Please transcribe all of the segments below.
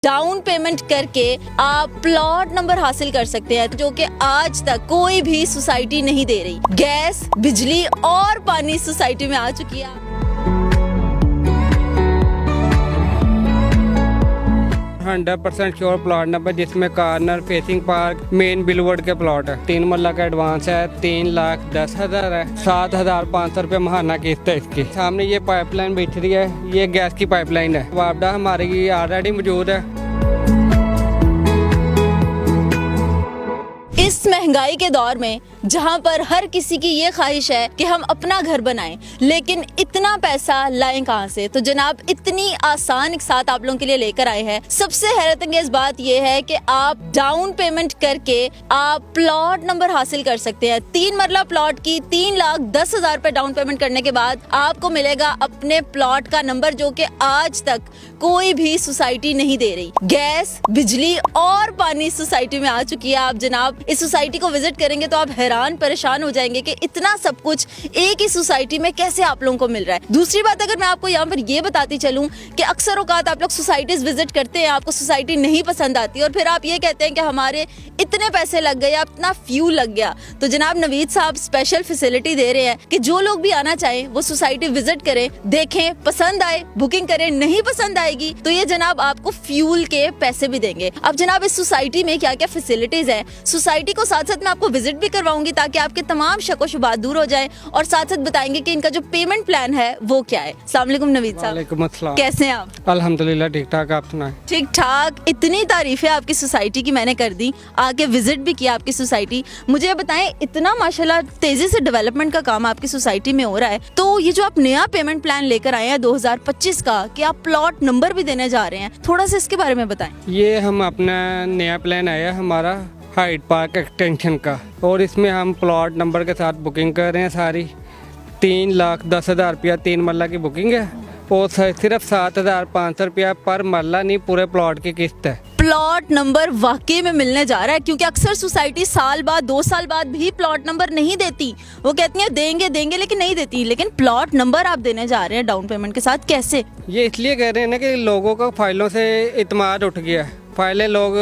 Down payment करके आप plot number हासिल कर सकते हैं, जो कि आज तक कोई भी सोसाइटी नहीं दे रही। गैस, बिजली और पानी सोसाइटी में आ चुकी है। 100% श्योर प्लॉट नंबर, जिसमें corner facing park main beloved के प्लॉट है। 3 मरला का एडवांस है, 3,10,000 है, 7,500 रुपये महाना किस्त है इसकी। सामने ये पाइपलाइन बिछ रही है, ये गैस की पाइपलाइन है। वापडा हमारी ऑलरेडी मौजूद है। इस महंगाई के दौर में जहां पर हर किसी की ये ख्वाहिश है कि हम अपना घर बनाएं, लेकिन इतना पैसा लाएं कहां से? तो जनाब इतनी आसान एक साथ आप लोगों के लिए लेकर आए हैं। सबसे हैरतअंगेज बात यह है कि आप डाउन पेमेंट करके आप प्लॉट नंबर हासिल कर सकते हैं। 3 मरला प्लॉट की 3,10,000 रुपए डाउन पेमेंट करने के बाद आपको मिलेगा अपने प्लॉट का नंबर, जो कि आज तक कोई भी सोसाइटी नहीं दे रही। गैस, बिजली और पानी सोसाइटी में आ चुकी है। आप जनाब इस सोसाइटी को विजिट करेंगे तो आप हैरान परेशान हो जाएंगे कि इतना सब कुछ एक ही सोसाइटी में कैसे आप लोगों को मिल रहा है। दूसरी बात, अगर मैं आपको यहाँ पर ये बताती चलूं कि अक्सर औकात आप लोग सोसाइटीज विजिट करते हैं, आपको सोसाइटी नहीं पसंद आती और फिर आप ये कहते हैं कि हमारे इतने पैसे लग गए, इतना फ्यूल लग गया। तो जनाब नवीद साहब स्पेशल फैसिलिटी दे रहे हैं कि जो लोग भी आना चाहें वो सोसाइटी विजिट करें, देखें, पसंद आए बुकिंग करें, नहीं पसंद आएगी तो ये जनाब आपको फ्यूल के पैसे भी देंगे। अब जनाब इस सोसाइटी में क्या क्या फैसिलिटीज है, सोसाइटी को साथ साथ मैं आपको विजिट भी करवाऊंगी ताकि आपके तमाम शक शुबात दूर हो जाए, और साथ साथ बताएंगे कि इनका जो पेमेंट प्लान है वो क्या है। अस्सलाम वालेकुम नवीद साहब। वालेकुम अस्सलाम। कैसे हैं आप? अल्हम्दुलिल्लाह ठीक ठाक, आप सुनाएं? ठीक ठाक। इतनी तारीफें आपकी सोसाइटी की मैंने कर दी, आके विजिट भी किया आपकी सोसाइटी। मुझे ये बताएं, इतना माशाल्लाह तेजी से डेवलपमेंट का काम आपकी सोसाइटी में हो रहा है, तो ये जो आप नया पेमेंट प्लान लेकर आए हैं 2025 का, कि आप प्लॉट नंबर भी देने जा रहे हैं, थोड़ा सा इसके बारे में बताएं। ये हम अपना नया प्लान आया हमारा हाइड पार्क एक्सटेंशन का, और इसमें हम प्लॉट नंबर के साथ बुकिंग कर रहे हैं सारी। 3,10,000 रुपया 3 मरला की बुकिंग है, और सिर्फ 7,500 रुपया पर मरला नहीं, पूरे प्लॉट की किस्त है। प्लॉट नंबर वाकई में मिलने जा रहा है, क्योंकि अक्सर सोसाइटी साल बाद 2 साल बाद भी प्लॉट नंबर नहीं देती। वो कहती हैं देंगे देंगे लेकिन नहीं देती, लेकिन प्लॉट नंबर आप देने जा रहे हैं डाउन पेमेंट के साथ। कैसे? ये इसलिए कह रहे हैं ना कि लोगों का फाइलों से इत्मीनान उठ गया है। फाइलें लोग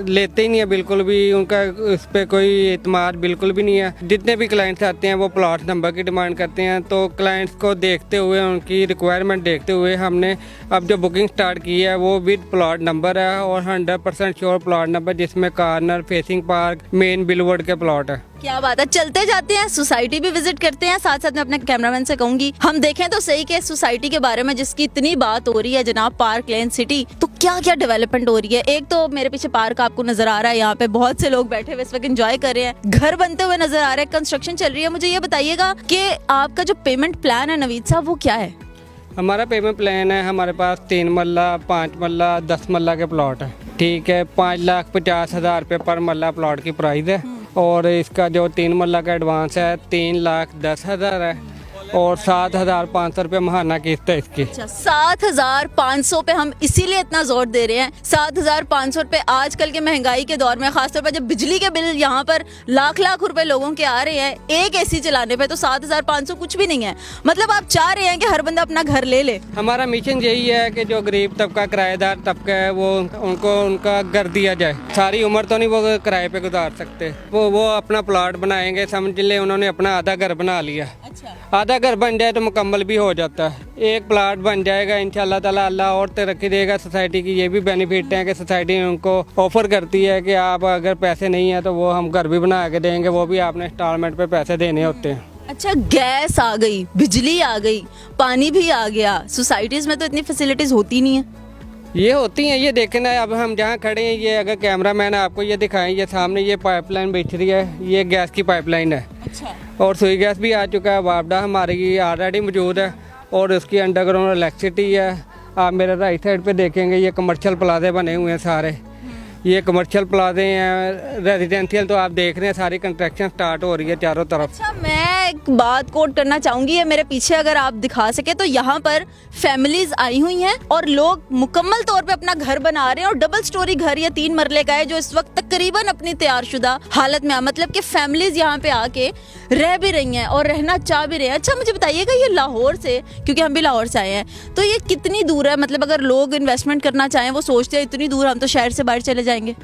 लेते ही नहीं है बिल्कुल भी, उनका इस पर कोई इत्मीनान बिल्कुल भी नहीं है। जितने भी क्लाइंट्स आते हैं वो प्लॉट नंबर की डिमांड करते हैं, तो क्लाइंट्स को देखते हुए, उनकी रिक्वायरमेंट देखते हुए हमने अब जो बुकिंग स्टार्ट की है वो विद प्लॉट नंबर है, और 100% श्योर प्लॉट नंबर, जिसमें corner facing park main beloved के प्लॉट है। क्या बात है। चलते जाते हैं, सोसाइटी भी विजिट करते हैं। साथ साथ मैं अपने कैमरामैन से कहूंगी हम देखें तो सही के सोसाइटी के बारे में जिसकी इतनी बात हो रही है जनाब, पार्क लेन सिटी, तो क्या क्या डेवलपमेंट हो रही है। एक तो मेरे पीछे पार्क आपको नजर आ रहा है, यहाँ पे बहुत से लोग बैठे हुए इस वक्त एंजॉय कर रहे हैं, घर बनते हुए नजर आ रहे हैं, कंस्ट्रक्शन चल रही है। मुझे ये बताइएगा कि आपका जो पेमेंट प्लान है नवीद साहब, वो क्या है? हमारा पेमेंट प्लान है, हमारे पास 3 मरला, 5 मरला, 10 मरला के प्लॉट है। ठीक है, 5,50,000 रुपये पर मरला प्लॉट की प्राइस है, और इसका जो 3 मरला का एडवांस है 3,10,000 है, और 7,500 रुपये महाना किस्त है इसकी। 7,500 पे हम इसीलिए इतना जोर दे रहे हैं। 7,500 रुपये आजकल के महंगाई के दौर में, खासतौर पर जब बिजली के बिल यहाँ पर लाख लाख रुपए लोगों के आ रहे हैं एक एसी चलाने पे, तो 7,500 कुछ भी नहीं है। मतलब आप चाह रहे हैं कि हर बंदा अपना घर ले ले। हमारा मिशन यही है कि जो गरीब तबका, किराएदार तबका है, वो उनको उनका घर दिया जाए। सारी उम्र तो नहीं वो किराए पे गुजार सकते, वो अपना प्लॉट बनाएंगे, समझ ले उन्होंने अपना आधा घर बना लिया। आधा घर बन जाए तो मुकम्मल भी हो जाता है, एक प्लाट बन जाएगा इंशाल्लाह ताला। अल्लाह और तरक्की देगा। सोसाइटी की ये भी बेनिफिट है कि सोसाइटी उनको ऑफर करती है कि आप अगर पैसे नहीं है तो वो हम घर भी बना के देंगे, वो भी आपने इंस्टॉलमेंट पे पैसे देने होते हैं। अच्छा, गैस आ गई, बिजली आ गई, पानी भी आ गया। सोसाइटीज में तो इतनी फैसिलिटीज होती नहीं है। ये होती हैं, ये देखें ना, अब हम जहाँ खड़े हैं, ये अगर कैमरा मैन आपको ये दिखाएं, ये सामने ये पाइपलाइन बिछ रही है, ये गैस की पाइपलाइन है। अच्छा। और सुई गैस भी आ चुका है, वापडा हमारी ऑलरेडी मौजूद है, और उसकी अंडरग्राउंड इलेक्ट्रिसिटी है। आप मेरे राइट साइड पे देखेंगे ये कमर्शियल प्लाजे बने हुए हैं सारे, ये कमर्शियल प्लाजे हैं। रेजिडेंशियल तो आप देख रहे हैं, सारी कंस्ट्रक्शन स्टार्ट हो रही है चारों तरफ। अच्छा, मैं एक बात कोट करना चाहूंगी, ये मेरे पीछे अगर आप दिखा सके तो यहाँ पर फैमिलीज आई हुई हैं और लोग मुकम्मल तौर पे अपना घर बना रहे हैं, और डबल स्टोरी घर या 3 मरले का है जो इस वक्त तकरीबन अपनी तैयारशुदा हालत में, मतलब कि फैमिलीज यहाँ पे आके रह भी रही हैं और रहना चाह भी रहे हैं। अच्छा मुझे बताइएगा, ये लाहौर से, क्योंकि हम भी लाहौर से आए हैं, तो ये कितनी दूर है? मतलब अगर लोग इन्वेस्टमेंट करना चाहें, वो सोचते हैं इतनी दूर हम तो शहर से बाहर चले जाएंगे।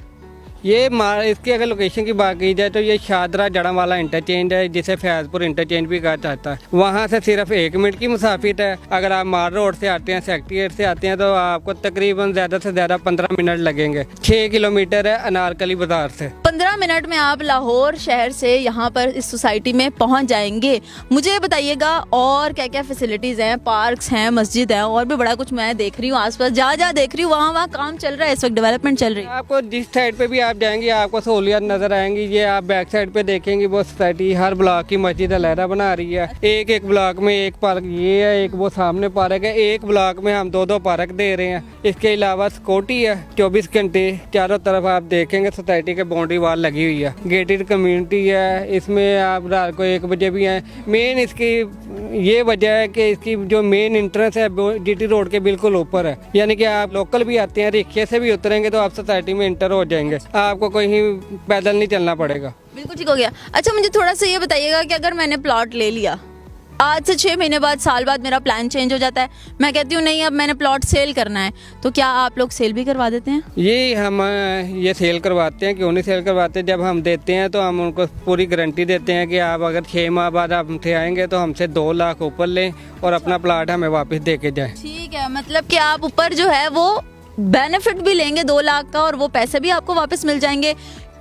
ये इसकी अगर लोकेशन की बात की जाए तो ये शादरा जड़ावाला इंटरचेंज है, जिसे फैजपुर इंटरचेंज भी कहा जाता है। वहाँ से सिर्फ 1 मिनट की मुसाफिर है। अगर आप मार रोड से आते हैं, सेक्रेटेरिएट से आते हैं, तो आपको तकरीबन ज़्यादा से ज़्यादा 15 मिनट लगेंगे। 6 किलोमीटर है अनारकली बाजार से। 15 मिनट में आप लाहौर शहर से यहाँ पर इस सोसाइटी में पहुँच जाएंगे। मुझे ये बताइएगा और क्या क्या फैसिलिटीज़ हैं? पार्क्स हैं, मस्जिद है, और भी बड़ा कुछ मैं देख रही हूँ आसपास, जहाँ देख रही हूँ वहाँ काम चल रहा है, इस वक्त डेवलपमेंट चल रही है। आपको जिस साइड पे भी आप जाएंगे आपको सहूलियत नजर आएंगी। ये आप बैक साइड पे देखेंगे, वो सोसाइटी हर ब्लॉक की मस्जिद अलहदा बना रही है। एक ब्लॉक में एक पार्क ये है, एक वो सामने पार्क है, एक ब्लॉक में हम 2 पार्क दे रहे हैं। इसके अलावा सिक्योरिटी है 24 घंटे, चारों तरफ आप देखेंगे सोसाइटी के बाउंड्री वाल लगी हुई है। गेटेड कम्युनिटी है, इसमें आप रात को 1 बजे भी हैं। मेन इसकी ये वजह है कि इसकी जो मेन इंट्रेंस है GT रोड के बिल्कुल ऊपर है, यानी कि आप लोकल भी आते हैं, रिक्शे से भी उतरेंगे तो आप सोसाइटी में इंटर हो जाएंगे, आपको कहीं पैदल नहीं चलना पड़ेगा। बिल्कुल ठीक हो गया। अच्छा मुझे थोड़ा सा ये बताइएगा कि अगर मैंने प्लॉट ले लिया, आज से 6 महीने बाद, साल बाद मेरा प्लान चेंज हो जाता है, मैं कहती हूँ नहीं अब मैंने प्लॉट सेल करना है, तो क्या आप लोग सेल भी करवा देते हैं? ये हम ये सेल करवाते हैं। क्यों नहीं सेल करवाते? जब हम देते हैं तो हम उनको पूरी गारंटी देते हैं कि आप अगर 6 माह बाद आप हमसे आएंगे तो हमसे 2 लाख ऊपर लें और अपना प्लाट हमें वापस दे के जाएं। ठीक है, मतलब कि आप ऊपर जो है वो बेनिफिट भी लेंगे 2 लाख का, और वो पैसे भी आपको वापस मिल जाएंगे।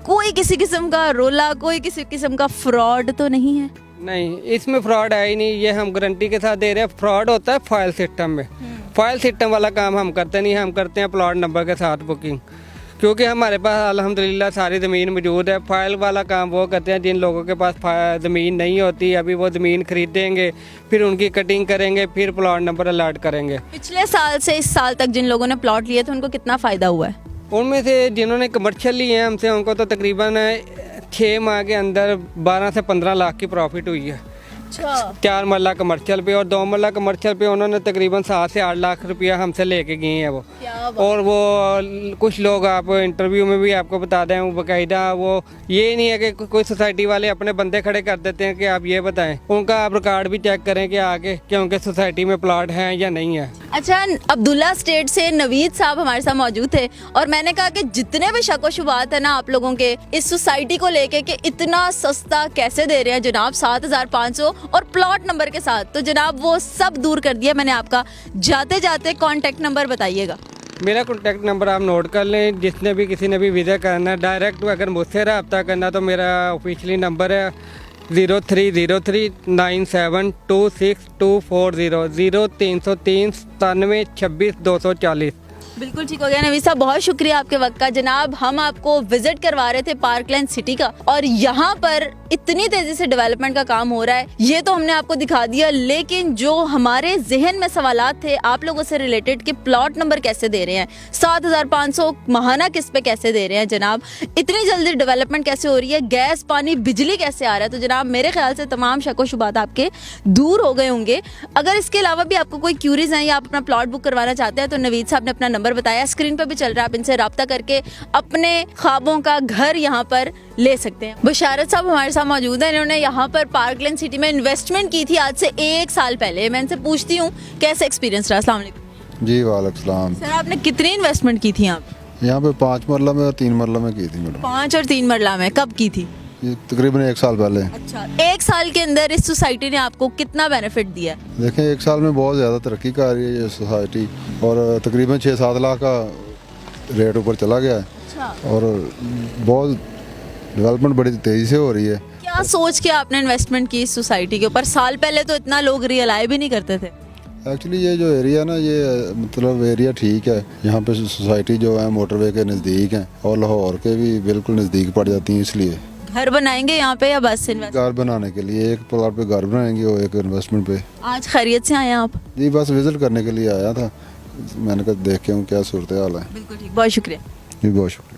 कोई किसी किस्म का रोला, कोई किसी किस्म का फ्रॉड तो नहीं है? नहीं, इसमें फ्रॉड है ही नहीं, ये हम गारंटी के साथ दे रहे हैं। फ्रॉड होता है फाइल सिस्टम में, फाइल सिस्टम वाला काम हम करते नहीं, हम करते हैं प्लॉट नंबर के साथ बुकिंग, क्योंकि हमारे पास अल्हम्दुलिल्लाह सारी ज़मीन मौजूद है। फाइल वाला काम वो करते हैं जिन लोगों के पास ज़मीन नहीं होती, अभी वो ज़मीन खरीदेंगे, फिर उनकी कटिंग करेंगे, फिर प्लॉट नंबर अलॉट करेंगे। पिछले साल से इस साल तक जिन लोगों ने प्लॉट लिए थे उनको कितना फ़ायदा हुआ है? उनमें से जिन्होंने कमर्शियल लिए हैं हमसे, उनको तो तकरीबन 6 माह के अंदर 12 से 15 लाख की प्रॉफिट हुई है। 4 मरला कमर्शियल पे और 2 मरला कमर्शियल पे उन्होंने तकरीबन 7 से 8 लाख रुपया हमसे लेके गए हैं वो। और वो कुछ लोग आप इंटरव्यू में भी आपको बता दें, वो बाकायदा वो ये नहीं है कि कोई सोसाइटी वाले अपने बंदे खड़े कर देते हैं कि आप ये बताएं, उनका आप रिकॉर्ड भी चेक करें कि आगे कि उनके सोसाइटी में प्लॉट हैं या नहीं है। अच्छा, अब्दुल्ला स्टेट से नवीद साहब हमारे साथ मौजूद थे और मैंने कहा कि जितने भी शक व शुबात है ना आप लोगों के इस सोसाइटी को लेके कि इतना सस्ता कैसे दे रहे हैं जनाब 7,500 और प्लॉट नंबर के साथ, तो जनाब वो सब दूर कर दिया मैंने आपका। जाते जाते कॉन्टेक्ट नंबर बताइएगा। मेरा कॉन्टैक्ट नंबर आप नोट कर लें, जिसने भी किसी ने भी विजिट करना है डायरेक्ट अगर मुझसे रब्ता करना तो मेरा ऑफिशियली नंबर है 030397262400 0303 97 26 240। बिल्कुल ठीक हो गया नवीद साहब, बहुत शुक्रिया आपके वक्त का। जनाब हम आपको विजिट करवा रहे थे पार्कलैंड सिटी का, और यहाँ पर इतनी तेजी से डेवलपमेंट का काम हो रहा है ये तो हमने आपको दिखा दिया, लेकिन जो हमारे जहन में सवालात थे आप लोगों से रिलेटेड कि प्लॉट नंबर कैसे दे रहे हैं, 7,500 माहाना किस पे कैसे दे रहे हैं जनाब, इतनी जल्दी डेवलपमेंट कैसे हो रही है, गैस पानी बिजली कैसे आ रहा है, तो जनाब मेरे ख्याल से तमाम शक व शुबात आपके दूर हो गए होंगे। अगर इसके अलावा भी आपको कोई क्यूरीज हैं या आप अपना प्लॉट बुक करवाना चाहते हैं तो नवीद साहब ने अपना नंबर बताया, स्क्रीन पर भी चल रहा है, आप इनसे रब्ता करके अपने ख्वाबों का घर यहाँ पर ले सकते हैं। बशारत साहब हमारे साथ मौजूद हैं, इन्होंने यहाँ पर पार्कलैंड सिटी में इन्वेस्टमेंट की थी आज से 1 साल पहले। मैं इनसे पूछती हूँ कैसे एक्सपीरियंस रहा। अस्सलाम वालेकुम। जी वालेकुम सलाम। सर आपने कितनी इन्वेस्टमेंट की थी यहाँ पे 5 मरला में और 3 मरला में की थी मैडम। 5 और 3 मरला में कब की थी? ये तकरीबन 1 साल पहले। अच्छा, 1 साल के अंदर इस सोसाइटी ने आपको कितना बेनिफिट दिया? देखें 1 साल में बहुत ज़्यादा तरक्की कर रही है ये सोसाइटी, और तकरीबन 6-7 लाख का रेट ऊपर चला गया है। अच्छा। और बहुत डेवलपमेंट बड़ी तेज़ी से हो रही है। क्या सोच के आपने इन्वेस्टमेंट की इस सोसाइटी के ऊपर? साल पहले तो इतना लोग रियलाइज भी नहीं करते थे। एक्चुअली ये जो एरिया ना, ये मतलब एरिया ठीक है, यहाँ पे सोसाइटी जो है मोटरवे के नज़दीक है और लाहौर के भी बिल्कुल नज़दीक पड़ जाती हैं, इसलिए घर बनाएंगे यहाँ पे या बस इन्वेस्ट? घर बनाने के लिए, एक प्लॉट पे घर बनाएंगे और एक इन्वेस्टमेंट पे। आज खैरियत से आए हैं आप? जी बस विजिट करने के लिए आया था, मैंने कहा देख के हूँ क्या सूरत हाल है। बिल्कुल ठीक, बहुत शुक्रिया। जी बहुत शुक्रिया।